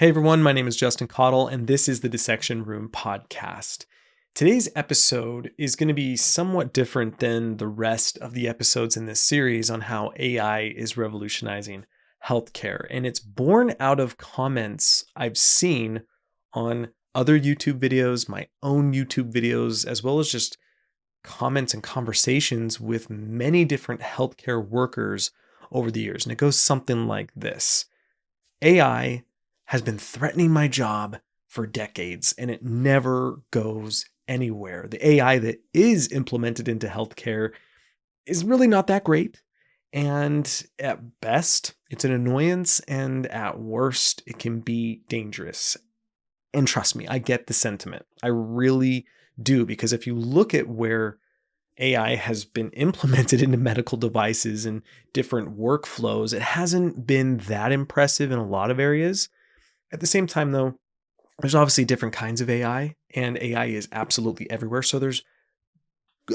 Hey everyone, my name is Justin Cottle, and this is the Dissection Room podcast. Today's episode is going to be somewhat different than the rest of the episodes in this series on how AI is revolutionizing healthcare. And it's born out of comments I've seen on other YouTube videos, my own YouTube videos, as well as just comments and conversations with many different healthcare workers over the years. And it goes something like this: AI has been threatening my job for decades, and it never goes anywhere. The AI that is implemented into healthcare is really not that great. And at best, it's an annoyance, and at worst, it can be dangerous. And trust me, I get the sentiment. I really do, because if you look at where AI has been implemented into medical devices and different workflows, it hasn't been that impressive in a lot of areas. At the same time, though, there's obviously different kinds of AI, and AI is absolutely everywhere. So there's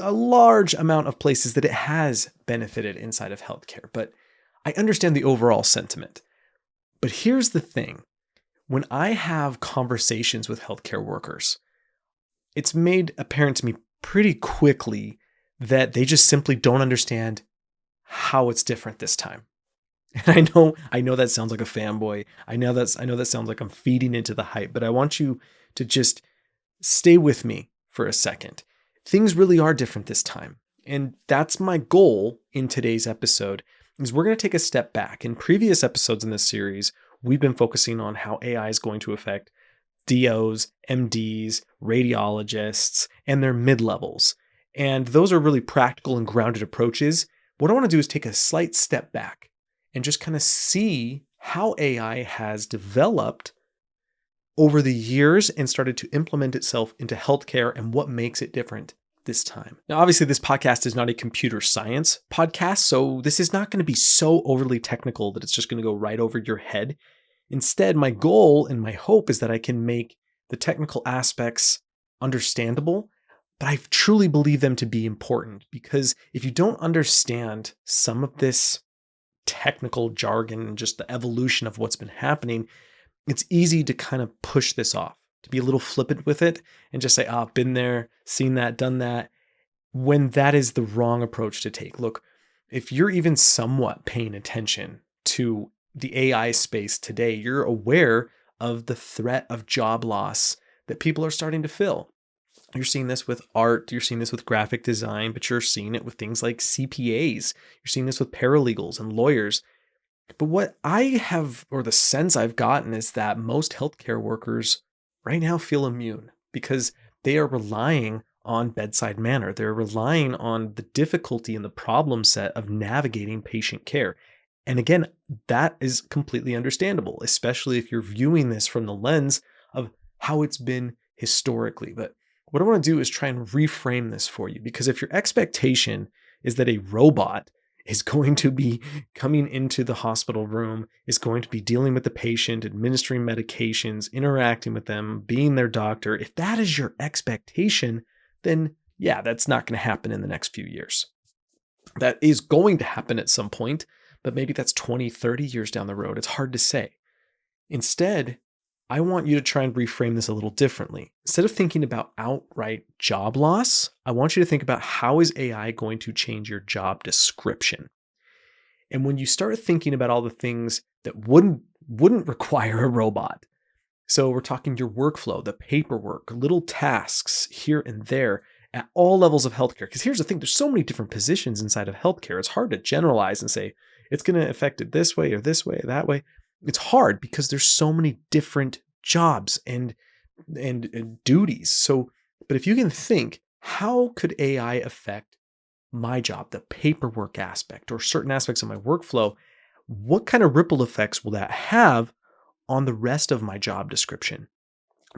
a large amount of places that it has benefited inside of healthcare. But I understand the overall sentiment. But here's the thing: when I have conversations with healthcare workers, it's made apparent to me pretty quickly that they just simply don't understand how it's different this time. And I know that sounds like a fanboy. I know that sounds like I'm feeding into the hype, but I want you to just stay with me for a second. Things really are different this time. And that's my goal in today's episode, is we're going to take a step back. In previous episodes in this series, we've been focusing on how AI is going to affect DOs, MDs, radiologists, and their mid-levels. And those are really practical and grounded approaches. What I want to do is take a slight step back and just kind of see how AI has developed over the years and started to implement itself into healthcare and what makes it different this time. Now, obviously, this podcast is not a computer science podcast, so this is not going to be so overly technical that it's just going to go right over your head. Instead, my goal and my hope is that I can make the technical aspects understandable, but I truly believe them to be important, because if you don't understand some of this technical jargon and just the evolution of what's been happening, it's easy to kind of push this off, to be a little flippant with it and just say, been there, seen that, done that, when that is the wrong approach to take. Look, if you're even somewhat paying attention to the AI space today, you're aware of the threat of job loss that people are starting to feel. You're seeing this with art, you're seeing this with graphic design, but you're seeing it with things like CPAs. You're seeing this with paralegals and lawyers. But what I have, or the sense I've gotten, is that most healthcare workers right now feel immune because they are relying on bedside manner. They're relying on the difficulty and the problem set of navigating patient care. And again, that is completely understandable, especially if you're viewing this from the lens of how it's been historically. But what I want to do is try and reframe this for you, because if your expectation is that a robot is going to be coming into the hospital room, is going to be dealing with the patient, administering medications, interacting with them, being their doctor, if that is your expectation, then yeah, that's not going to happen in the next few years. That is going to happen at some point, but maybe that's 20, 30 years down the road. It's hard to say. Instead, I want you to try and reframe this a little differently. Instead of thinking about outright job loss, I want you to think about, how is AI going to change your job description? And when you start thinking about all the things that wouldn't require a robot, so we're talking your workflow, the paperwork, little tasks here and there at all levels of healthcare. Because here's the thing, there's so many different positions inside of healthcare. It's hard to generalize and say, it's going to affect it this way or that way. It's hard because there's so many different jobs and duties. So, but if you can think, how could AI affect my job, the paperwork aspect or certain aspects of my workflow? What kind of ripple effects will that have on the rest of my job description?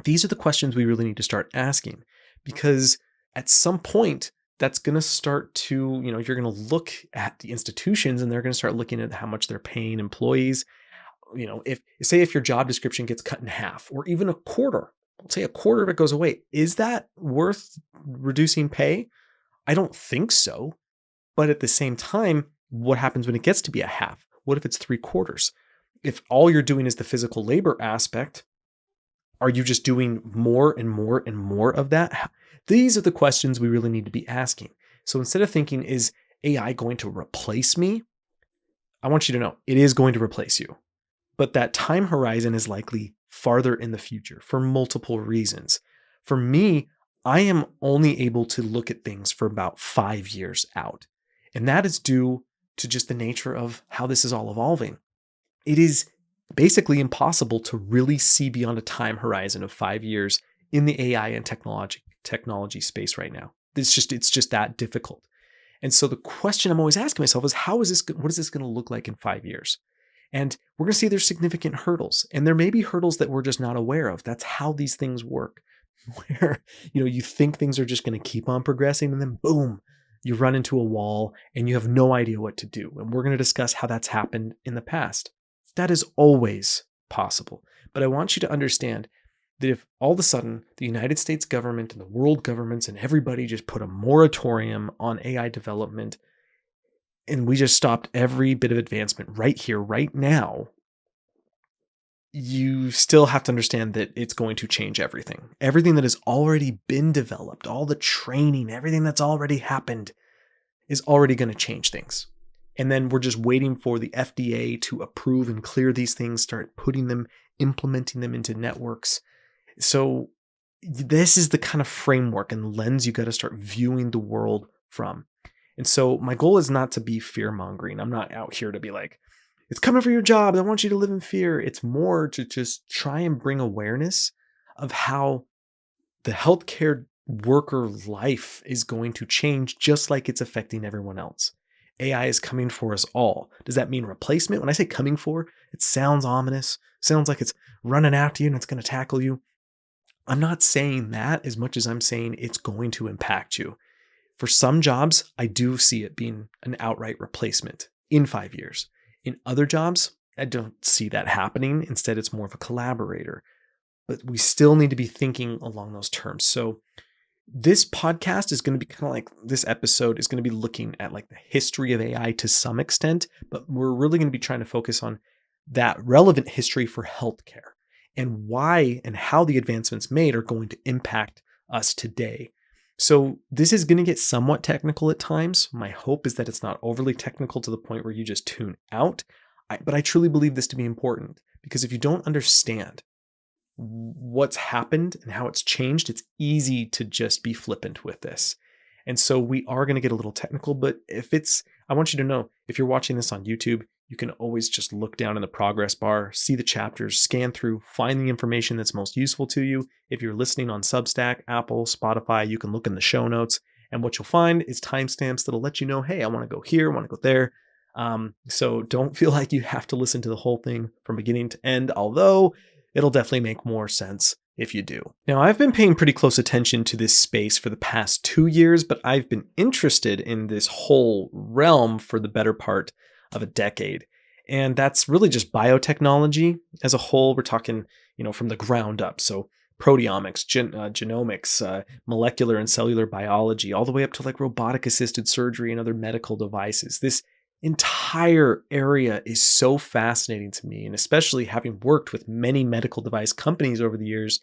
These are the questions we really need to start asking, because at some point that's going to start to, you're going to look at the institutions and they're going to start looking at how much they're paying employees. If your job description gets cut in half or even a quarter, let's say a quarter of it goes away, is that worth reducing pay? I don't think so. But at the same time, what happens when it gets to be a half? What if it's 3/4? If all you're doing is the physical labor aspect, are you just doing more and more and more of that? These are the questions we really need to be asking. So instead of thinking, is AI going to replace me? I want you to know it is going to replace you, but that time horizon is likely farther in the future for multiple reasons. For me, I am only able to look at things for about 5 years out. And that is due to just the nature of how this is all evolving. It is basically impossible to really see beyond a time horizon of 5 years in the AI and technology space right now. It's just that difficult. And so the question I'm always asking myself is what is this going to look like in 5 years? And we're going to see there's significant hurdles, and there may be hurdles that we're just not aware of. That's how these things work, where you think things are just going to keep on progressing, and then boom, you run into a wall and you have no idea what to do. And we're going to discuss how that's happened in the past. That is always possible. But I want you to understand that if all of a sudden the United States government and the world governments and everybody just put a moratorium on AI development, and we just stopped every bit of advancement right here, right now, you still have to understand that it's going to change everything. Everything that has already been developed, all the training, everything that's already happened is already going to change things. And then we're just waiting for the FDA to approve and clear these things, start putting them, implementing them into networks. So this is the kind of framework and lens you got to start viewing the world from. And so my goal is not to be fear-mongering. I'm not out here to be like, it's coming for your job, I want you to live in fear. It's more to just try and bring awareness of how the healthcare worker life is going to change just like it's affecting everyone else. AI is coming for us all. Does that mean replacement? When I say coming for, it sounds ominous, sounds like it's running after you and it's going to tackle you. I'm not saying that as much as I'm saying it's going to impact you. For some jobs, I do see it being an outright replacement in 5 years. In other jobs, I don't see that happening. Instead, it's more of a collaborator. But we still need to be thinking along those terms. So this podcast is going to be kind of like, this episode is going to be looking at like the history of AI to some extent, but we're really going to be trying to focus on that relevant history for healthcare and why and how the advancements made are going to impact us today. So this is going to get somewhat technical at times. My hope is that it's not overly technical to the point where you just tune out. But I truly believe this to be important, because if you don't understand what's happened and how it's changed, it's easy to just be flippant with this. And so we are going to get a little technical, but I want you to know, if you're watching this on YouTube, you can always just look down in the progress bar, see the chapters, scan through, find the information that's most useful to you. If you're listening on Substack, Apple, Spotify, you can look in the show notes, and what you'll find is timestamps that'll let you know, hey, I want to go here, I want to go there. So don't feel like you have to listen to the whole thing from beginning to end, although it'll definitely make more sense if you do. Now, I've been paying pretty close attention to this space for the past 2 years, but I've been interested in this whole realm for the better part of a decade. And that's really just biotechnology as a whole. We're talking, from the ground up. So proteomics, genomics, molecular and cellular biology, all the way up to like robotic assisted surgery and other medical devices. This entire area is so fascinating to me. And especially having worked with many medical device companies over the years,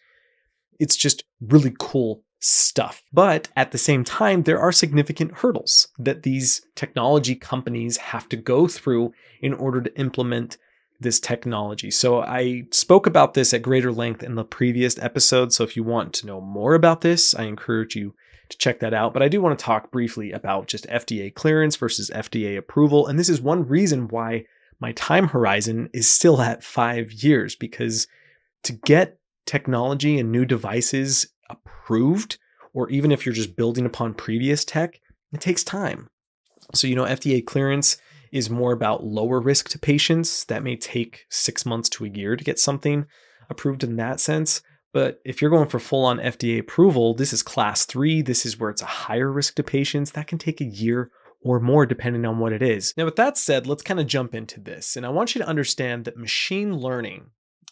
it's just really cool stuff. But at the same time, there are significant hurdles that these technology companies have to go through in order to implement this technology. So I spoke about this at greater length in the previous episode. So if you want to know more about this, I encourage you to check that out. But I do want to talk briefly about just FDA clearance versus FDA approval. And this is one reason why my time horizon is still at 5 years, because to get technology and new devices approved, or even if you're just building upon previous tech, it takes time. So, FDA clearance is more about lower risk to patients. That may take 6 months to a year to get something approved in that sense. But if you're going for full on FDA approval, this is class 3. This is where it's a higher risk to patients. That can take a year or more depending on what it is. Now, with that said, let's kind of jump into this. And I want you to understand that machine learning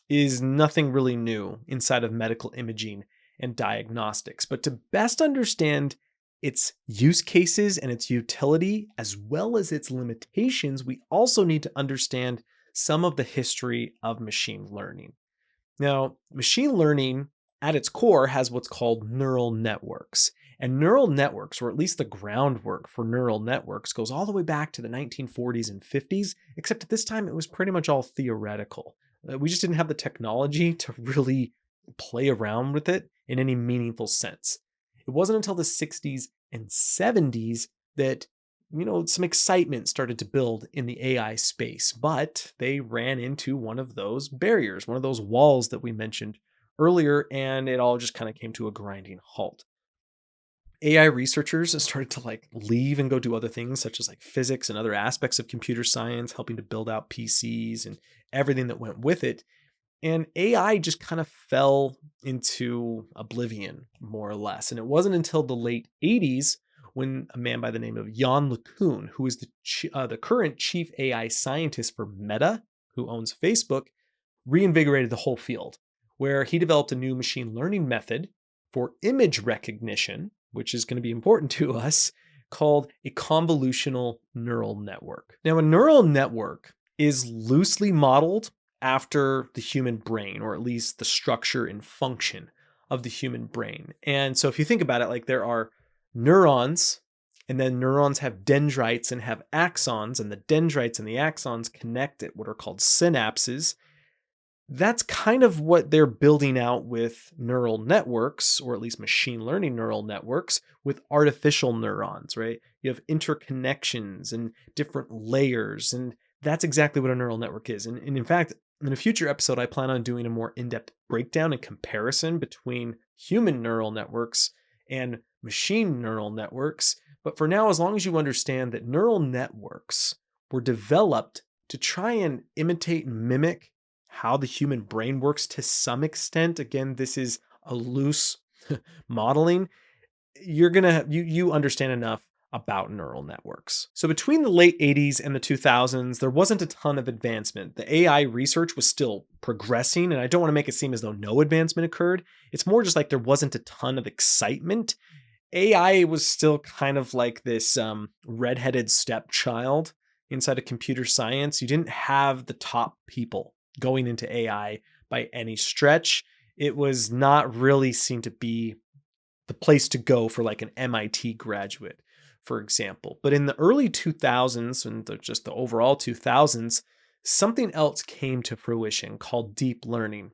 is nothing really new inside of medical imaging and diagnostics. But to best understand its use cases and its utility, as well as its limitations, we also need to understand some of the history of machine learning. Now, machine learning at its core has what's called neural networks. And neural networks, or at least the groundwork for neural networks, goes all the way back to the 1940s and 50s, except at this time it was pretty much all theoretical. We just didn't have the technology to really play around with it in any meaningful sense. It wasn't until the 60s and 70s that some excitement started to build in the AI space, but they ran into one of those barriers, one of those walls that we mentioned earlier, and it all just kind of came to a grinding halt. AI researchers started to leave and go do other things such as physics and other aspects of computer science, helping to build out PCs and everything that went with it. And AI just kind of fell into oblivion, more or less. And it wasn't until the late 80s when a man by the name of Yann LeCun, who is the current chief AI scientist for Meta, who owns Facebook, reinvigorated the whole field, where he developed a new machine learning method for image recognition, which is going to be important to us, called a convolutional neural network. Now, a neural network is loosely modeled after the human brain, or at least the structure and function of the human brain. And so if you think about it, there are neurons, and then neurons have dendrites and have axons, and the dendrites and the axons connect at what are called synapses. That's kind of what they're building out with neural networks, or at least machine learning neural networks, with artificial neurons, right? You have interconnections and different layers, and that's exactly what a neural network is. And in fact, in a future episode, I plan on doing a more in-depth breakdown and comparison between human neural networks and machine neural networks. But for now, as long as you understand that neural networks were developed to try and imitate and mimic how the human brain works to some extent. Again, this is a loose modeling. You understand enough about neural networks. So between the late 80s and the 2000s, there wasn't a ton of advancement. The AI research was still progressing, and I don't want to make it seem as though no advancement occurred. It's more just there wasn't a ton of excitement. AI was still kind of like this redheaded stepchild inside of computer science. You didn't have the top people going into AI by any stretch. It was not really seen to be the place to go for an MIT graduate, for example. But in the early 2000s and just the overall 2000s, something else came to fruition called deep learning.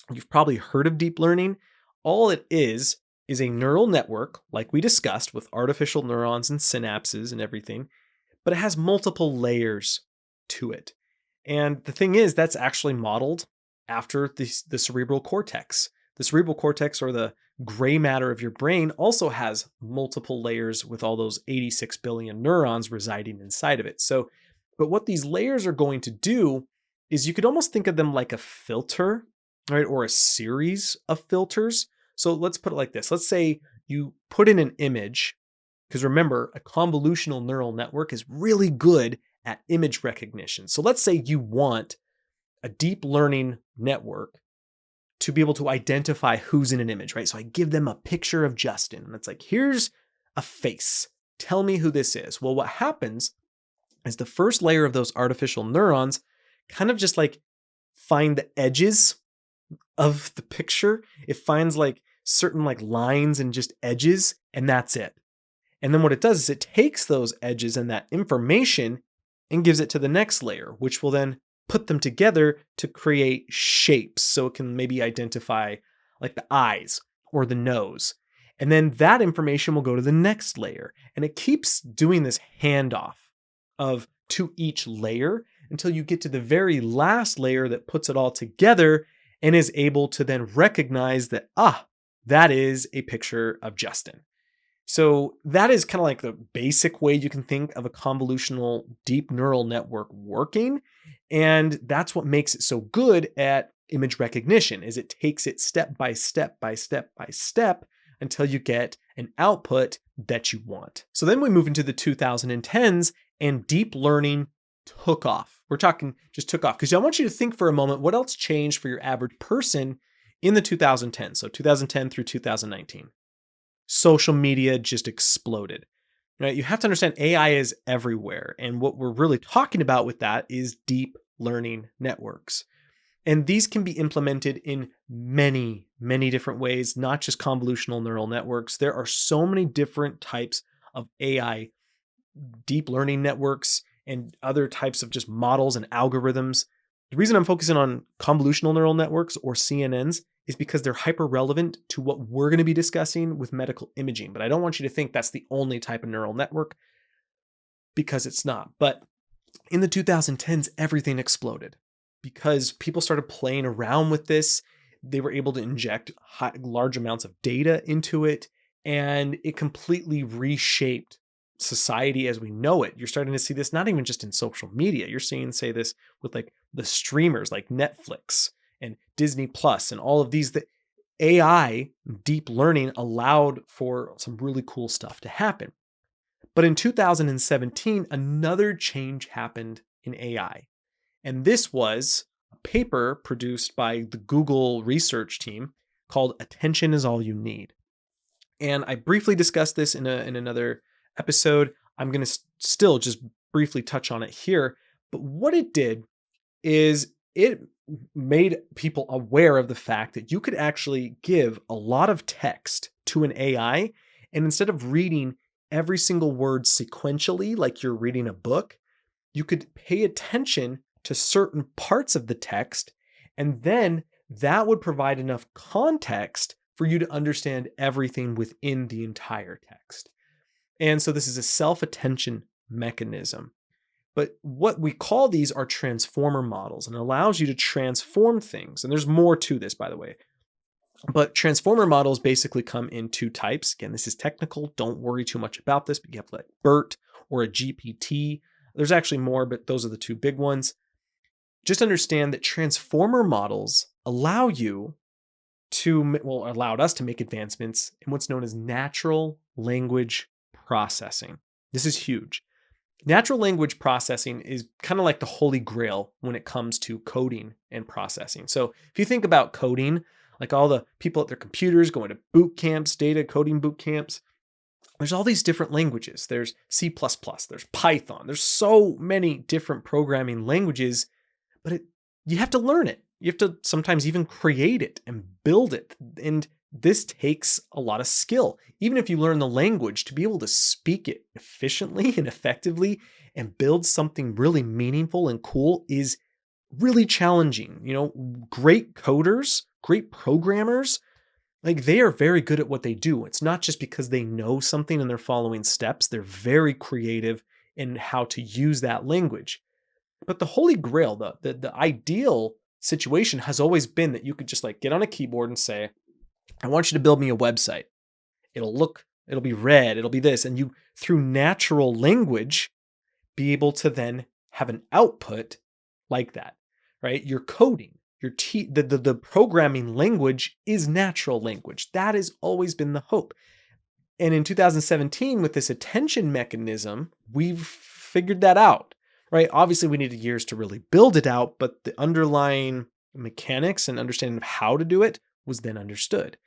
You've probably heard of deep learning. All it is a neural network, like we discussed, with artificial neurons and synapses and everything, but it has multiple layers to it. And the thing is, that's actually modeled after the cerebral cortex. The cerebral cortex, or the gray matter of your brain, also has multiple layers with all those 86 billion neurons residing inside of it. But what these layers are going to do is you could almost think of them like a filter, right? Or a series of filters. So let's put it like this. Let's say you put in an image, because remember, a convolutional neural network is really good at image recognition. So let's say you want a deep learning network to be able to identify who's in an image, right? So I give them a picture of Justin, and it's here's a face. Tell me who this is. Well, what happens is the first layer of those artificial neurons kind of just find the edges of the picture. It finds certain lines and just edges, and that's it. And then what it does is it takes those edges and that information and gives it to the next layer, which will then put them together to create shapes. So it can maybe identify the eyes or the nose. And then that information will go to the next layer. And it keeps doing this handoff to each layer until you get to the very last layer that puts it all together and is able to then recognize that, that is a picture of Justin. So that is kind of the basic way you can think of a convolutional deep neural network working. And that's what makes it so good at image recognition, is it takes it step by step by step by step until you get an output that you want. So then we move into the 2010s and deep learning took off. We're talking just took off, because I want you to think for a moment, what else changed for your average person in the 2010s? So 2010 through 2019. Social media just exploded, right? You have to understand AI is everywhere. And what we're really talking about with that is deep learning networks. And these can be implemented in many, many different ways, not just convolutional neural networks. There are so many different types of AI deep learning networks and other types of just models and algorithms. The reason I'm focusing on convolutional neural networks or CNNs is because they're hyper relevant to what we're going to be discussing with medical imaging. But I don't want you to think that's the only type of neural network, because it's not. But in the 2010s, everything exploded because people started playing around with this. They were able to inject large amounts of data into it, and it completely reshaped society as we know it. You're starting to see this not even just in social media. You're seeing, say, this with like the streamers like Netflix and Disney Plus and all of these. That AI deep learning allowed for some really cool stuff to happen. But in 2017, another change happened in AI. And this was a paper produced by the Google research team called Attention is All You Need. And I briefly discussed this in another episode. I'm going to still just briefly touch on it here. But what it did is it made people aware of the fact that you could actually give a lot of text to an AI, and instead of reading every single word sequentially like you're reading a book, you could pay attention to certain parts of the text, and then that would provide enough context for you to understand everything within the entire text. And so this is a self-attention mechanism. But what we call these are transformer models, and it allows you to transform things. And there's more to this, by the way. But transformer models basically come in two types. Again, this is technical. Don't worry too much about this, but you have like BERT or a GPT. There's actually more, but those are the two big ones. Just understand that transformer models allow you to, well, allowed us to make advancements in what's known as natural language processing. This is huge. Natural language processing is kind of like the holy grail when it comes to coding and processing. So if you think about coding, like all the people at their computers going to boot camps, data coding boot camps, there's all these different languages. There's C++, there's Python, there's so many different programming languages, but you have to learn it. You have to sometimes even create it and build it. And this takes a lot of skill. Even if you learn the language, to be able to speak it efficiently and effectively and build something really meaningful and cool is really challenging. You know, great coders, great programmers, like they are very good at what they do. It's not just because they know something and they're following steps. They're very creative in how to use that language. But the holy grail, the ideal situation has always been that you could just like get on a keyboard and say, I want you to build me a website. It'll be red, it'll be this. And you, through natural language, be able to then have an output like that, right? You're coding. The programming language is natural language. That has always been the hope. And in 2017, with this attention mechanism, we've figured that out, right? Obviously, we needed years to really build it out, but the underlying mechanics and understanding of how to do it was then understood.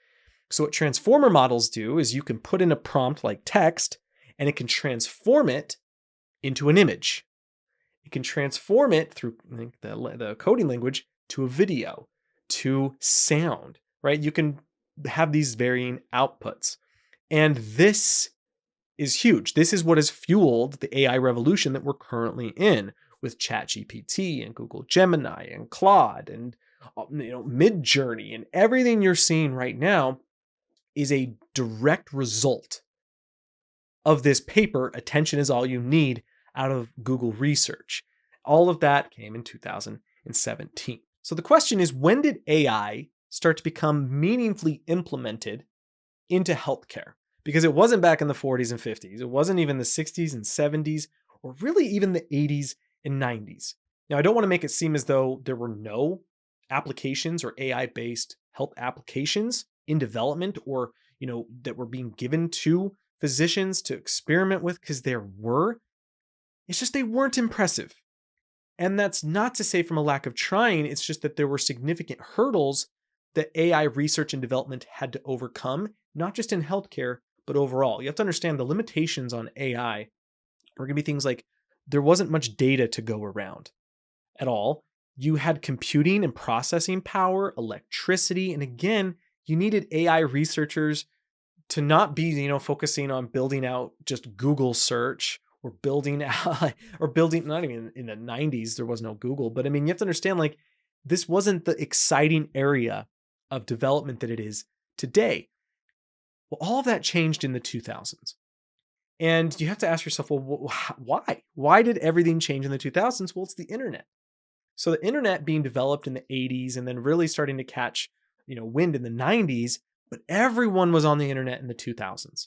So what transformer models do is you can put in a prompt like text, and it can transform it into an image. It can transform it through the coding language to a video, to sound, right? You can have these varying outputs. And this is huge. This is what has fueled the AI revolution that we're currently in with ChatGPT and Google Gemini and Claude and Midjourney, and everything you're seeing right now is a direct result of this paper, Attention is All You Need, out of Google research. All of that came in 2017. So the question is, when did AI start to become meaningfully implemented into healthcare? Because it wasn't back in the 40s and 50s. It wasn't even the 60s and 70s, or really even the 80s and 90s. Now, I don't want to make it seem as though there were no applications or AI-based health applications in development, or that were being given to physicians to experiment with, because there were. It's just they weren't impressive. And that's not to say from a lack of trying. It's just that there were significant hurdles that AI research and development had to overcome, not just in healthcare, but overall. You have to understand the limitations on AI are going to be things like there wasn't much data to go around. at all. You had computing and processing power, electricity, and again, you needed AI researchers to not be, focusing on building out just Google search or building out or building, not even in the 90s, there was no Google, but I mean, you have to understand like this wasn't the exciting area of development that it is today. Well, all of that changed in the 2000s. And you have to ask yourself, well, why? Why did everything change in the 2000s? Well, it's the internet. So the internet being developed in the 80s and then really starting to catch, wind in the 90s, but everyone was on the internet in the 2000s.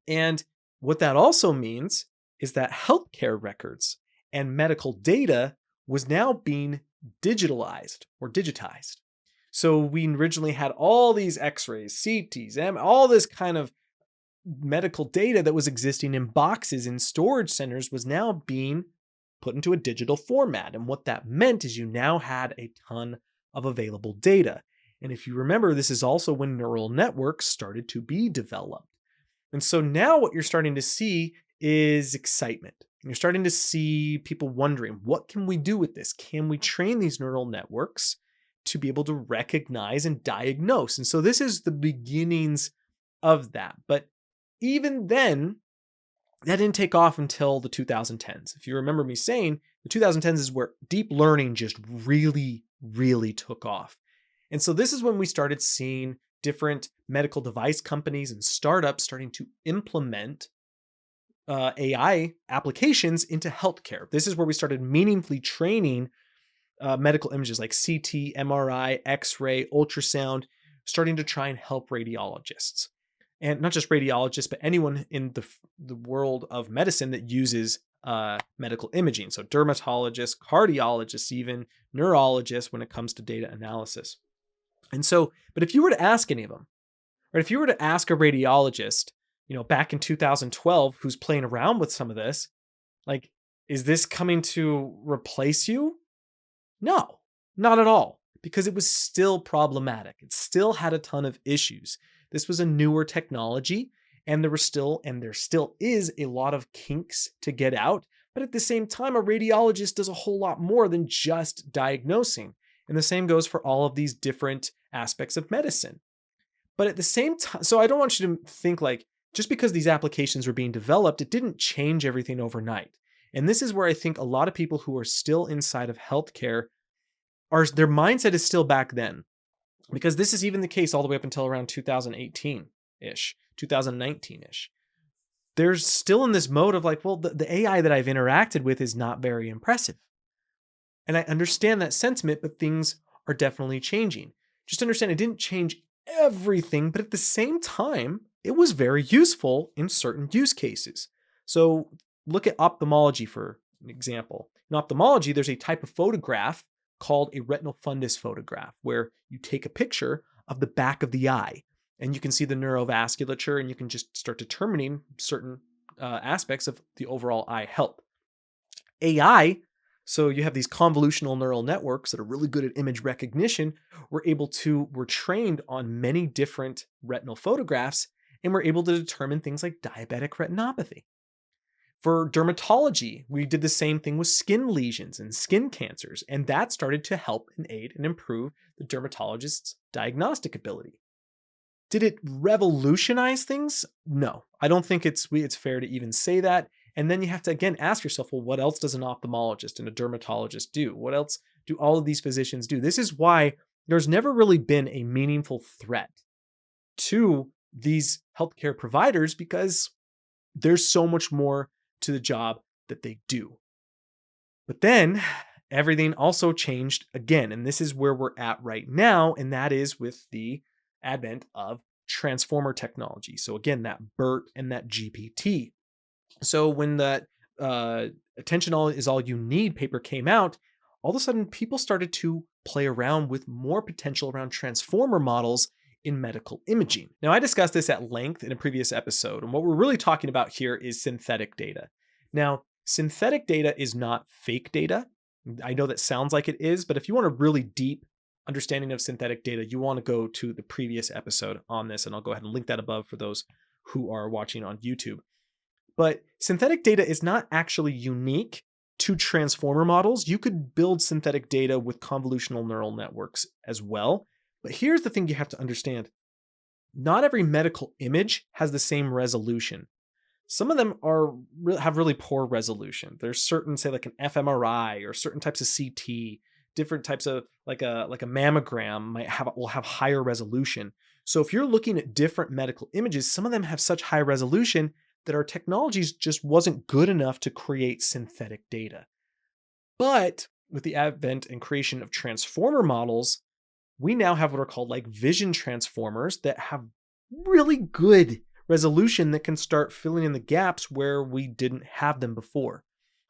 And what that also means is that healthcare records and medical data was now being digitalized or digitized. So we originally had all these x-rays, CTs, all this kind of medical data that was existing in boxes in storage centers was now being put into a digital format. And what that meant is you now had a ton of available data. And if you remember, this is also when neural networks started to be developed. And so now what you're starting to see is excitement. You're starting to see people wondering, what can we do with this? Can we train these neural networks to be able to recognize and diagnose? And so this is the beginnings of that. But even then, that didn't take off until the 2010s. If you remember me saying, the 2010s is where deep learning just really, really took off. And so this is when we started seeing different medical device companies and startups starting to implement AI applications into healthcare. This is where we started meaningfully training medical images like CT, MRI, X-ray, ultrasound, starting to try and help radiologists. And not just radiologists, but anyone in the world of medicine that uses medical imaging. So dermatologists, cardiologists, even neurologists when it comes to data analysis. And so, but if you were to ask any of them, or if you were to ask a radiologist, back in 2012, who's playing around with some of this, like, is this coming to replace you? No, not at all, because it was still problematic. It still had a ton of issues. This was a newer technology, and there still is a lot of kinks to get out. But at the same time, a radiologist does a whole lot more than just diagnosing. And the same goes for all of these different aspects of medicine. But at the same time, so I don't want you to think like, just because these applications were being developed, it didn't change everything overnight. And this is where I think a lot of people who are still inside of healthcare their mindset is still back then. Because this is even the case all the way up until around 2018-ish, 2019-ish. There's still in this mode of like, well, the AI that I've interacted with is not very impressive. And I understand that sentiment, but things are definitely changing. Just understand it didn't change everything, but at the same time, it was very useful in certain use cases. So look at ophthalmology for an example. In ophthalmology, there's a type of photograph called a retinal fundus photograph, where you take a picture of the back of the eye and you can see the neurovasculature and you can just start determining certain aspects of the overall eye health. AI, so you have these convolutional neural networks that are really good at image recognition. We're trained on many different retinal photographs, and we're able to determine things like diabetic retinopathy. For dermatology, we did the same thing with skin lesions and skin cancers, and that started to help and aid and improve the dermatologist's diagnostic ability. Did it revolutionize things? No, I don't think it's fair to even say that. And then you have to, again, ask yourself, well, what else does an ophthalmologist and a dermatologist do? What else do all of these physicians do? This is why there's never really been a meaningful threat to these healthcare providers, because there's so much more to the job that they do. But then everything also changed again. And this is where we're at right now. And that is with the advent of transformer technology. So again, that BERT and that GPT. So when that attention is all you need paper came out, all of a sudden people started to play around with more potential around transformer models in medical imaging. Now, I discussed this at length in a previous episode, and what we're really talking about here is synthetic data. Now, synthetic data is not fake data. I know that sounds like it is, but if you want a really deep understanding of synthetic data, you want to go to the previous episode on this, and I'll go ahead and link that above for those who are watching on YouTube. But synthetic data is not actually unique to transformer models, you could build synthetic data with convolutional neural networks as well. But here's the thing you have to understand. Not every medical image has the same resolution. Some of them have really poor resolution. There's certain, say, like an fMRI or certain types of CT, different types of like a mammogram will have higher resolution. So if you're looking at different medical images, some of them have such high resolution that our technologies just wasn't good enough to create synthetic data. But with the advent and creation of transformer models, we now have what are called like vision transformers that have really good resolution that can start filling in the gaps where we didn't have them before.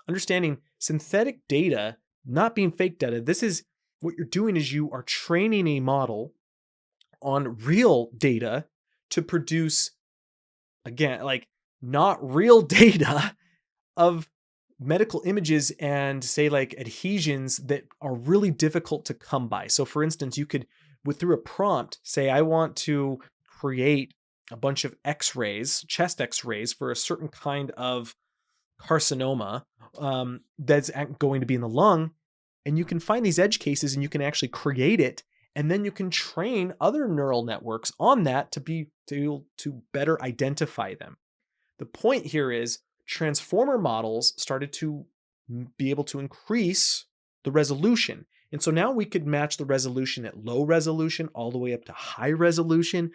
Understanding synthetic data, not being fake data, this is what you're doing is you are training a model on real data to produce, again, like not real data of medical images and say like adhesions that are really difficult to come by. So for instance, you could, through a prompt, say, I want to create a bunch of x-rays, chest x-rays for a certain kind of carcinoma that's going to be in the lung. And you can find these edge cases and you can actually create it. And then you can train other neural networks on that to better identify them. The point here is transformer models started to be able to increase the resolution. And so now we could match the resolution at low resolution all the way up to high resolution.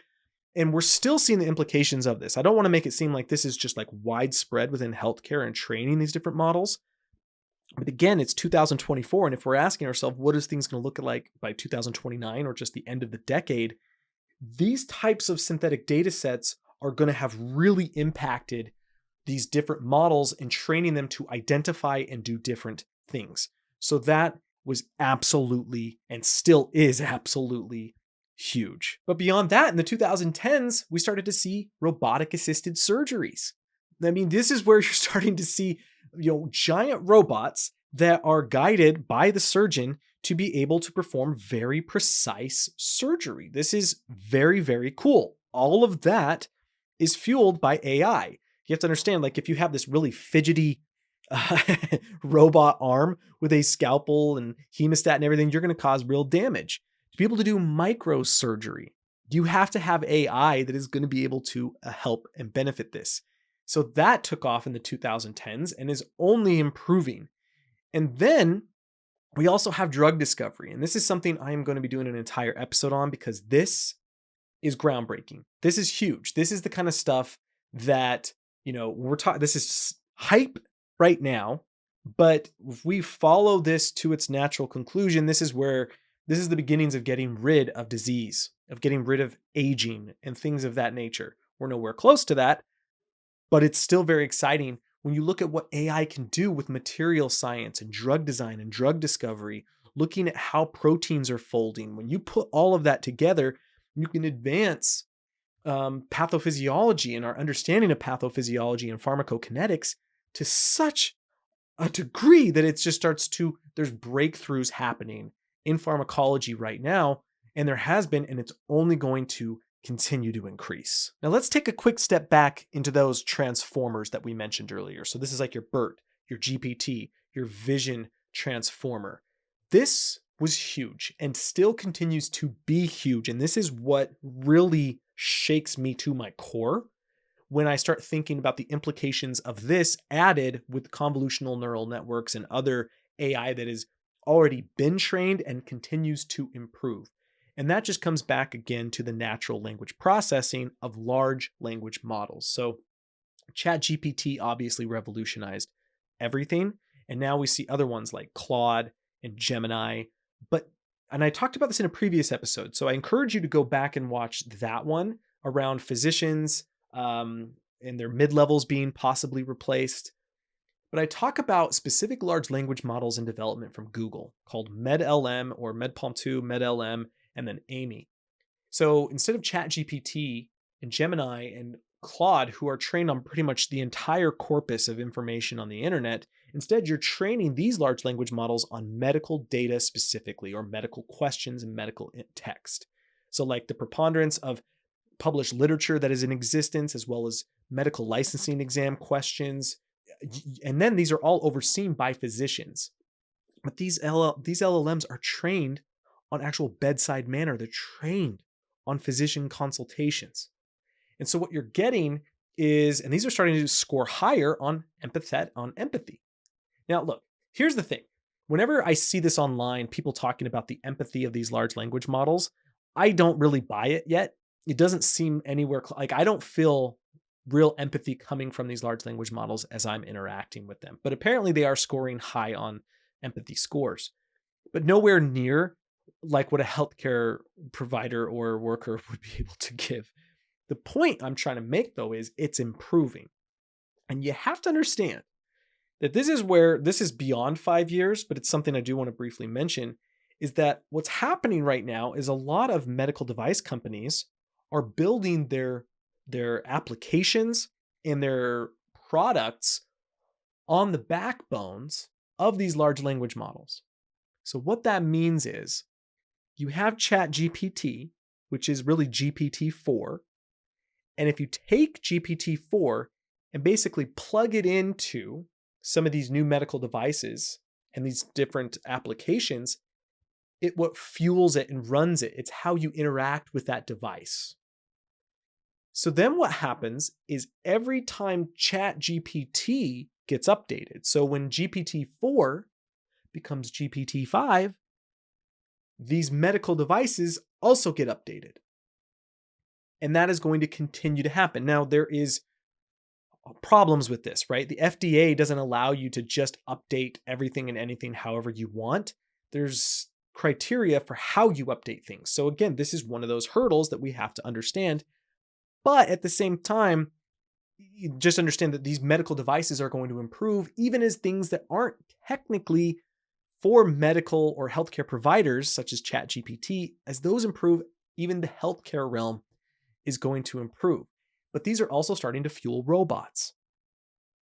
And we're still seeing the implications of this. I don't want to make it seem like this is just like widespread within healthcare and training these different models. But again, it's 2024. And if we're asking ourselves, what is things going to look like by 2029 or just the end of the decade? These types of synthetic data sets are going to have really impacted these different models and training them to identify and do different things. So that was absolutely and still is absolutely huge. But beyond that, in the 2010s, we started to see robotic assisted surgeries. I mean, this is where you're starting to see, giant robots that are guided by the surgeon to be able to perform very precise surgery. This is very, very cool. All of that is fueled by AI. You have to understand, like if you have this really fidgety robot arm with a scalpel and hemostat and everything, you're going to cause real damage. To be able to do microsurgery, you have to have AI that is going to be able to help and benefit this. So that took off in the 2010s and is only improving. And then we also have drug discovery. And this is something I am going to be doing an entire episode on because this is groundbreaking. This is huge. This is the kind of stuff that, we're talking, this is hype right now, but if we follow this to its natural conclusion, this is the beginnings of getting rid of disease, of getting rid of aging and things of that nature. We're nowhere close to that, but it's still very exciting when you look at what AI can do with material science and drug design and drug discovery, looking at how proteins are folding. When you put all of that together, you can advance pathophysiology and our understanding of pathophysiology and pharmacokinetics to such a degree that it just there's breakthroughs happening in pharmacology right now. And there has been, and it's only going to continue to increase. Now let's take a quick step back into those transformers that we mentioned earlier. So this is like your BERT, your GPT, your vision transformer. This was huge and still continues to be huge. And this is what really shakes me to my core when I start thinking about the implications of this added with convolutional neural networks and other AI that has already been trained and continues to improve. And that just comes back again to the natural language processing of large language models. So ChatGPT obviously revolutionized everything. And now we see other ones like Claude and Gemini. And I talked about this in a previous episode. So I encourage you to go back and watch that one around physicians and their mid-levels being possibly replaced. But I talk about specific large language models in development from Google called MedLM or MedPalm2, MedLM, and then Amy. So instead of ChatGPT and Gemini and Claude, who are trained on pretty much the entire corpus of information on the internet, instead you're training these large language models on medical data specifically, or medical questions and medical text. So like the preponderance of published literature that is in existence, as well as medical licensing exam questions, And then these are all overseen by physicians. But these LLMs are trained on actual bedside manner. They're trained on physician consultations. And so what you're getting is, and these are starting to score higher on empathy. Now, look, here's the thing. Whenever I see this online, people talking about the empathy of these large language models, I don't really buy it yet. It doesn't seem anywhere like I don't feel real empathy coming from these large language models as I'm interacting with them. But apparently they are scoring high on empathy scores, but nowhere near like what a healthcare provider or worker would be able to give. The point I'm trying to make, though, is it's improving. And you have to understand that this is beyond 5 years, but it's something I do want to briefly mention, is that what's happening right now is a lot of medical device companies are building their applications and their products on the backbones of these large language models. So what that means is you have ChatGPT, which is really GPT-4. And if you take GPT-4 and basically plug it into some of these new medical devices and these different applications, it what fuels it and runs it. It's how you interact with that device. So then what happens is every time ChatGPT gets updated, so when GPT-4 becomes GPT-5, these medical devices also get updated. And that is going to continue to happen. Now, there is problems with this, right? The FDA doesn't allow you to just update everything and anything however you want. There's criteria for how you update things. So again, this is one of those hurdles that we have to understand. But at the same time, you just understand that these medical devices are going to improve, even as things that aren't technically for medical or healthcare providers, such as ChatGPT, as those improve, even the healthcare realm is going to improve. But these are also starting to fuel robots.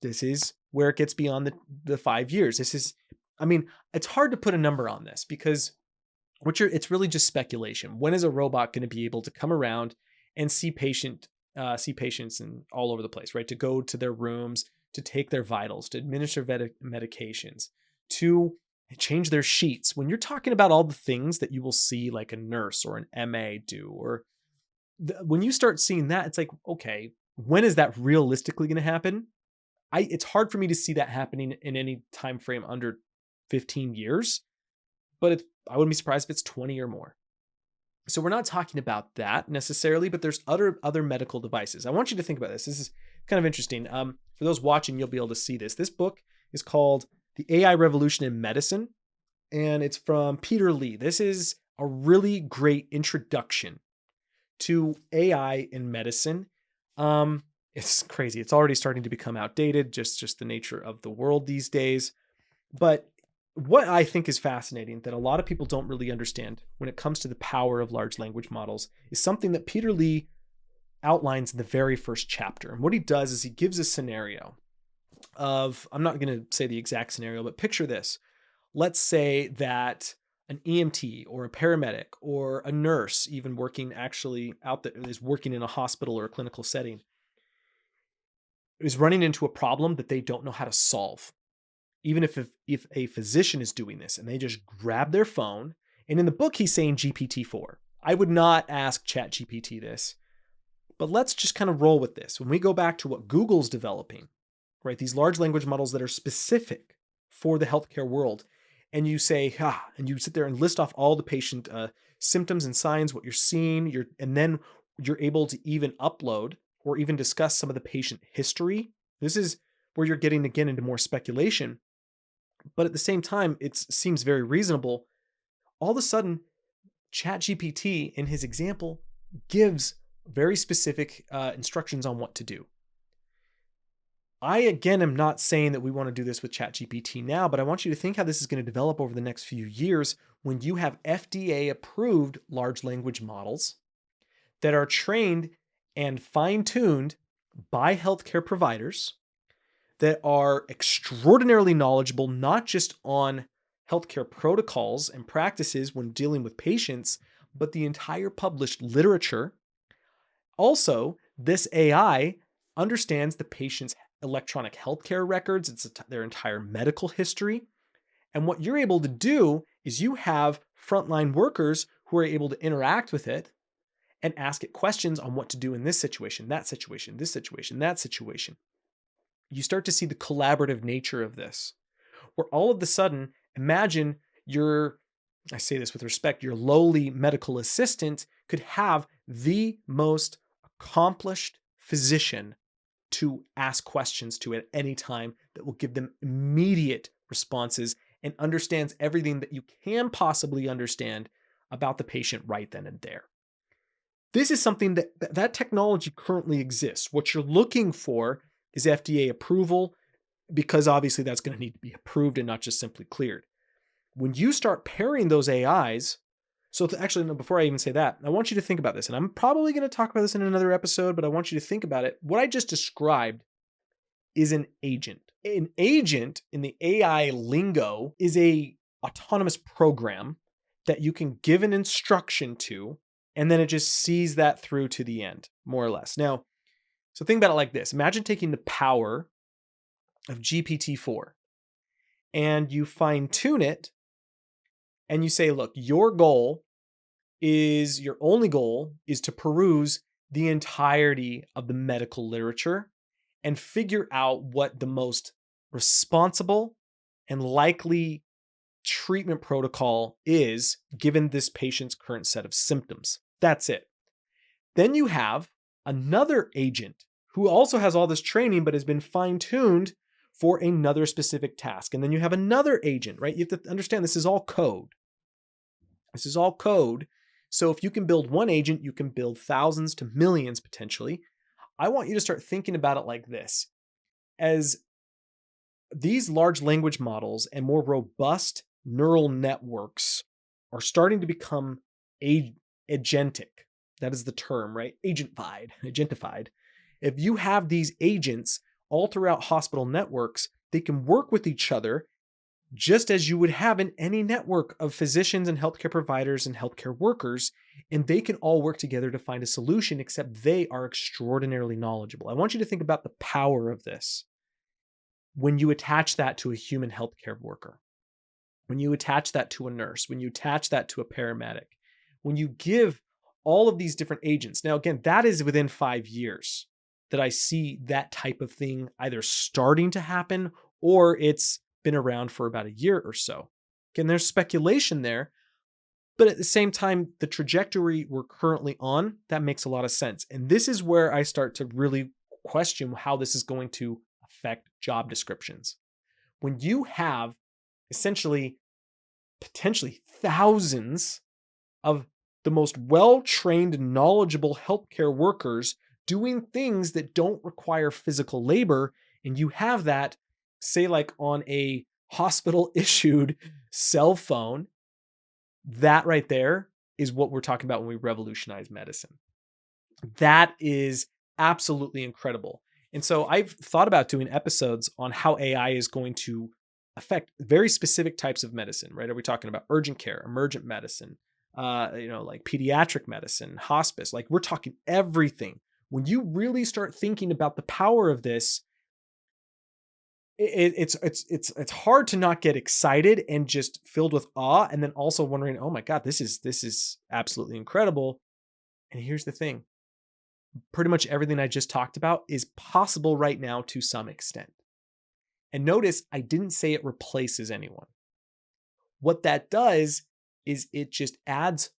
This is where it gets beyond the 5 years. It's hard to put a number on this because it's really just speculation. When is a robot going to be able to come around and see patients in all over the place, right? To go to their rooms, to take their vitals, to administer medications, to change their sheets. When you're talking about all the things that you will see like a nurse or an MA do, or when you start seeing that, it's like, okay, when is that realistically going to happen? It's hard for me to see that happening in any time frame under 15 years, but I wouldn't be surprised if it's 20 or more. So we're not talking about that necessarily, but there's other medical devices. I want you to think about this. This is kind of interesting. For those watching, you'll be able to see this. This book is called The AI Revolution in Medicine, and it's from Peter Lee. This is a really great introduction to AI in medicine. It's crazy. It's already starting to become outdated, just the nature of the world these days. But what I think is fascinating that a lot of people don't really understand when it comes to the power of large language models is something that Peter Lee outlines in the very first chapter. And what he does is he gives a scenario of, I'm not going to say the exact scenario, but picture this. Let's say that an EMT or a paramedic or a nurse, even working actually out there, is working in a hospital or a clinical setting, is running into a problem that they don't know how to solve. Even if a physician is doing this and they just grab their phone, and in the book, he's saying GPT-4. I would not ask ChatGPT this, but let's just kind of roll with this. When we go back to what Google's developing, right? These large language models that are specific for the healthcare world, and you say, and you sit there and list off all the patient symptoms and signs, what you're seeing, and then you're able to even upload or even discuss some of the patient history. This is where you're getting again into more speculation. But at the same time, it seems very reasonable. All of a sudden, ChatGPT, in his example, gives very specific instructions on what to do. I, again, am not saying that we want to do this with ChatGPT now, but I want you to think how this is going to develop over the next few years when you have FDA-approved large language models that are trained and fine-tuned by healthcare providers that are extraordinarily knowledgeable, not just on healthcare protocols and practices when dealing with patients, but the entire published literature. Also, this AI understands the patient's electronic healthcare records, their entire medical history. And what you're able to do is you have frontline workers who are able to interact with it and ask it questions on what to do in this situation, that situation, this situation, that situation. You start to see the collaborative nature of this, where all of a sudden, imagine I say this with respect, your lowly medical assistant could have the most accomplished physician to ask questions to at any time that will give them immediate responses and understands everything that you can possibly understand about the patient right then and there. This is something that technology currently exists. What you're looking for is FDA approval, because obviously that's going to need to be approved and not just simply cleared. When you start pairing those AIs, actually, no, before I even say that, I want you to think about this, and I'm probably going to talk about this in another episode, but I want you to think about it. What I just described is an agent. An agent in the AI lingo is a autonomous program that you can give an instruction to, and then it just sees that through to the end, more or less. Now, so think about it like this. Imagine taking the power of GPT-4 and you fine tune it and you say, look, your only goal is to peruse the entirety of the medical literature and figure out what the most responsible and likely treatment protocol is given this patient's current set of symptoms. That's it. Then you have another agent who also has all this training but has been fine-tuned for another specific task. And then you have another agent, right? You have to understand this is all code. This is all code. So if you can build one agent, you can build thousands to millions potentially. I want you to start thinking about it like this. As these large language models and more robust neural networks are starting to become agentic. That is the term, right? Agentified. If you have these agents all throughout hospital networks, they can work with each other just as you would have in any network of physicians and healthcare providers and healthcare workers, and they can all work together to find a solution, except they are extraordinarily knowledgeable. I want you to think about the power of this when you attach that to a human healthcare worker, when you attach that to a nurse, when you attach that to a paramedic, when you give all of these different agents. Now, again, that is within 5 years that I see that type of thing either starting to happen or it's been around for about a year or so. Again, there's speculation there, but at the same time, the trajectory we're currently on, that makes a lot of sense. And this is where I start to really question how this is going to affect job descriptions. When you have essentially potentially thousands of the most well-trained, knowledgeable healthcare workers doing things that don't require physical labor, and you have that, say, like on a hospital-issued cell phone, that right there is what we're talking about when we revolutionize medicine. That is absolutely incredible. And so I've thought about doing episodes on how AI is going to affect very specific types of medicine, right? Are we talking about urgent care, emergent medicine, like pediatric medicine, hospice? Like, we're talking everything. When you really start thinking about the power of this, it's hard to not get excited and just filled with awe, and then also wondering, oh my God, this is absolutely incredible. And here's the thing. Pretty much everything I just talked about is possible right now to some extent. And notice I didn't say it replaces anyone. What that does is it just adds,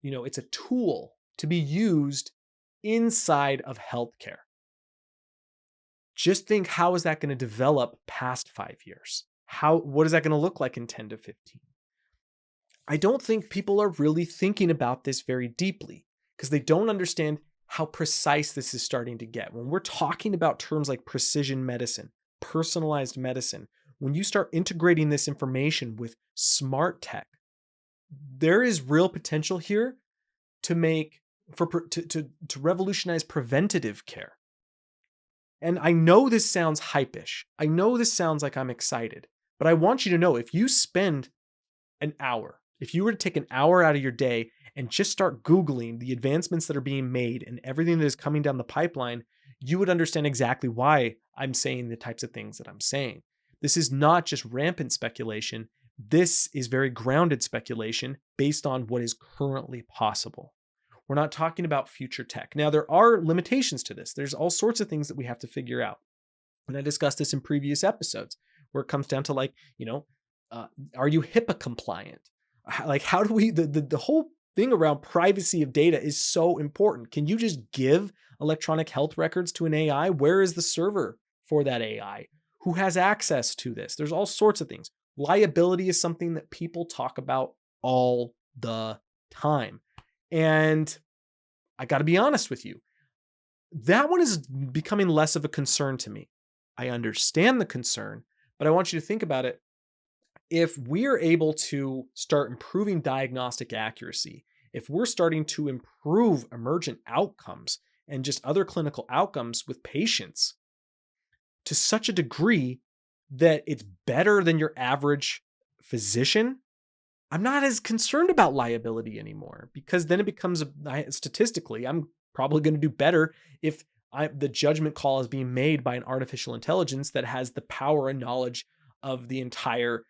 it's a tool to be used inside of healthcare. Just think, how is that going to develop past 5 years? What is that going to look like in 10 to 15? I don't think people are really thinking about this very deeply because they don't understand how precise this is starting to get. When we're talking about terms like precision medicine, personalized medicine, when you start integrating this information with smart tech, there is real potential here to revolutionize preventative care. And I know this sounds hypish. I know this sounds like I'm excited, but I want you to know, if you spend an hour, if you were to take an hour out of your day and just start Googling the advancements that are being made and everything that is coming down the pipeline, you would understand exactly why I'm saying the types of things that I'm saying. This is not just rampant speculation. This is very grounded speculation based on what is currently possible. We're not talking about future tech. Now, there are limitations to this. There's all sorts of things that we have to figure out. And I discussed this in previous episodes where it comes down to are you HIPAA compliant? How do we, the whole thing around privacy of data is so important. Can you just give electronic health records to an AI? Where is the server for that AI? Who has access to this? There's all sorts of things. Liability is something that people talk about all the time. And I got to be honest with you, that one is becoming less of a concern to me. I understand the concern, but I want you to think about it. If we're able to start improving diagnostic accuracy, if we're starting to improve emergent outcomes and just other clinical outcomes with patients to such a degree that it's better than your average physician, I'm not as concerned about liability anymore, because then it becomes statistically, I'm probably going to do better if the judgment call is being made by an artificial intelligence that has the power and knowledge of the entire,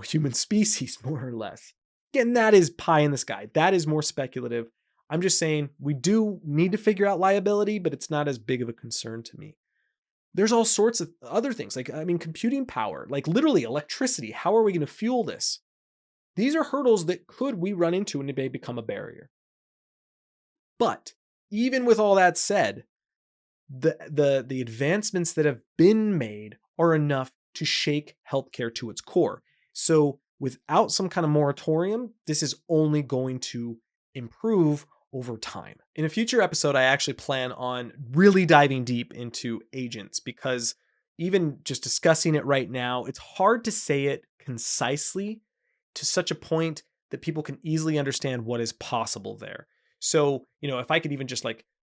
human species, more or less. Again, that is pie in the sky. That is more speculative. I'm just saying we do need to figure out liability, but it's not as big of a concern to me. There's all sorts of other things, computing power, like literally electricity. How are we going to fuel this? These are hurdles that we run into and it may become a barrier. But even with all that said, the advancements that have been made are enough to shake healthcare to its core. So without some kind of moratorium, this is only going to improve over time. In a future episode, I actually plan on really diving deep into agents, because even just discussing it right now, it's hard to say it concisely to such a point that people can easily understand what is possible there. So, if I could even just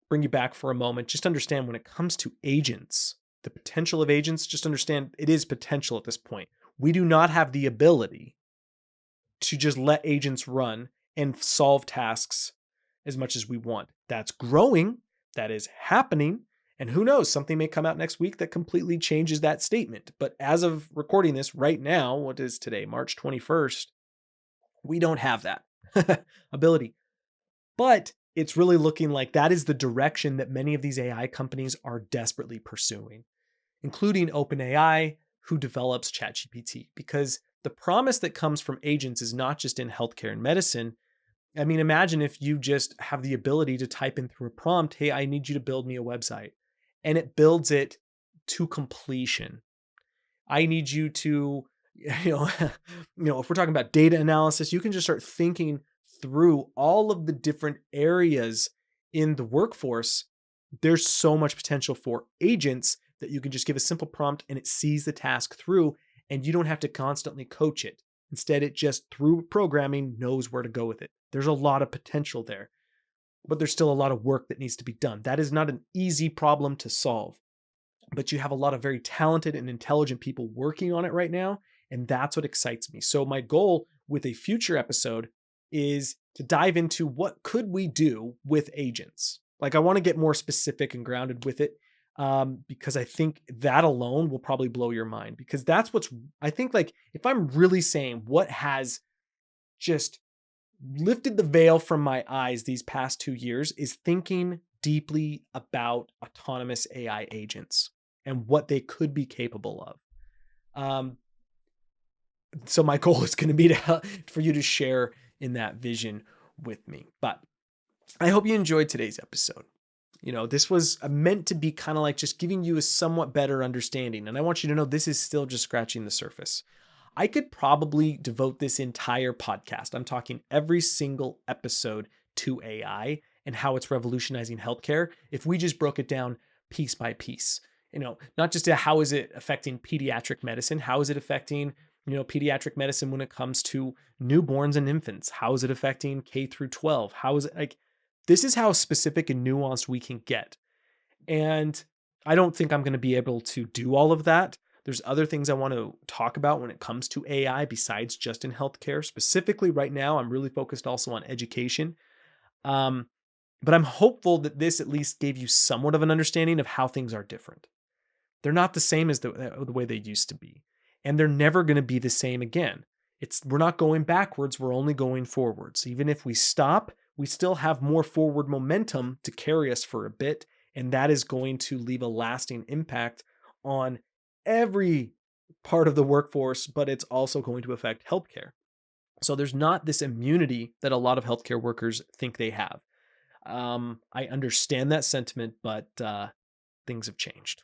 bring you back for a moment, just understand when it comes to agents, the potential of agents, just understand it is potential at this point. We do not have the ability to just let agents run and solve tasks as much as we want. That's growing, that is happening, and who knows, something may come out next week that completely changes that statement. But as of recording this right now, what is today, March 21st, we don't have that ability. But it's really looking like that is the direction that many of these AI companies are desperately pursuing, including OpenAI, who develops ChatGPT, because the promise that comes from agents is not just in healthcare and medicine. I mean, imagine if you just have the ability to type in through a prompt, hey, I need you to build me a website, and it builds it to completion. I need you to, if we're talking about data analysis, you can just start thinking through all of the different areas in the workforce. There's so much potential for agents that you can just give a simple prompt and it sees the task through, and you don't have to constantly coach it. Instead, it just through programming knows where to go with it. There's a lot of potential there, but there's still a lot of work that needs to be done. That is not an easy problem to solve, but you have a lot of very talented and intelligent people working on it right now. And that's what excites me. So my goal with a future episode is to dive into what could we do with agents. I want to get more specific and grounded with it, because I think that alone will probably blow your mind, because that's I think if I'm really saying what has just lifted the veil from my eyes these past 2 years is thinking deeply about autonomous AI agents and what they could be capable of. So my goal is going to be for you to share in that vision with me. But I hope you enjoyed today's episode. This was meant to be kind of just giving you a somewhat better understanding. And I want you to know this is still just scratching the surface. I could probably devote this entire podcast, I'm talking every single episode, to AI and how it's revolutionizing healthcare, if we just broke it down piece by piece. Not just how is it affecting pediatric medicine? How is it affecting, pediatric medicine when it comes to newborns and infants? How is it affecting K through 12? How is it this is how specific and nuanced we can get. And I don't think I'm going to be able to do all of that. There's other things I want to talk about when it comes to AI besides just in healthcare. Specifically right now, I'm really focused also on education. But I'm hopeful that this at least gave you somewhat of an understanding of how things are different. They're not the same as the way they used to be, and they're never going to be the same again. We're not going backwards, we're only going forwards. Even if we stop, we still have more forward momentum to carry us for a bit, and that is going to leave a lasting impact on every part of the workforce, but it's also going to affect healthcare. So there's not this immunity that a lot of healthcare workers think they have. I understand that sentiment, but things have changed.